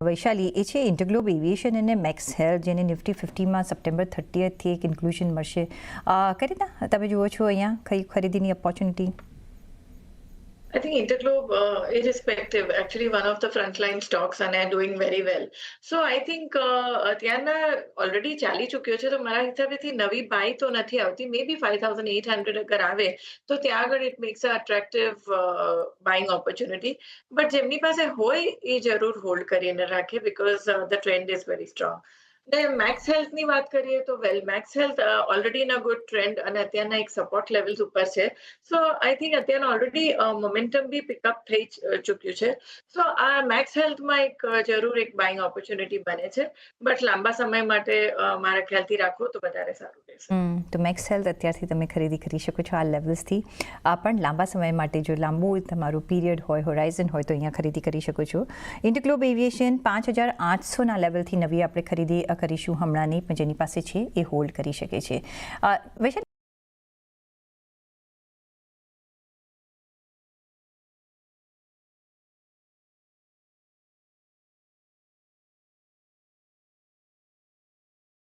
વૈશાલી, એ છે ઇન્ટરગ્લોબ એવિએશન અને max health, જેને નિફ્ટી 50માં સપ્ટેમ્બર 30થી એક ઇન્ક્લુઝન મળશે. કઈ રીતના તમે જુઓ છો અહીંયા ખરીદીની opportunity? I think Interglobe, irrespective, actually one of the frontline stocks and are doing very well. So I think ત્યાંના already ચાલી ચૂક્યો છે, તો મારા હિસાબેથી નવી બાય તો નથી આવતી. મે બી 5,800 અગર આવે તો ત્યાં આગળ it makes a attractive buying opportunity. But જેમની પાસે હોય એ જરૂર હોલ્ડ કરીને રાખે, because the trend is very strong. ને મેક્સ હેલ્થની વાત કરીએ તો Max Health already in a good trend અને અત્યારના એક સપોર્ટ લેવલ્સ ઉપર છે. સો આઈ થિંક અત્યારના ઓલરેડી મોમેન્ટમ બી પિકઅપ થઈ ચૂક્યું છે. સો આ મેક્સ હેલ્થમાં એક જરૂર એક બાઇંગ ઓપોર્ચ્યુનિટી બને છે, બટ લાંબા સમય માટે મારા ખ્યાલથી રાખવું તો વધારે સારું રહેશે. તો મેક્સ હેલ્થ અત્યારથી તમે ખરીદી કરી શકો છો આ લેવલ્સથી. આ પણ લાંબા સમય માટે જો લાંબુ તમારું પીરિયડ હોય, હોરાઇઝન હોય, તો અહીંયા ખરીદી કરી શકો છો. ઇન્ટરગ્લોબ એવિએશન 5,800ના લેવલથી નવી આપણે ખરીદી કરીશું હમણાંની, પણ જેની પાસે છે એ હોલ્ડ કરી શકે છે. વૈશાલી,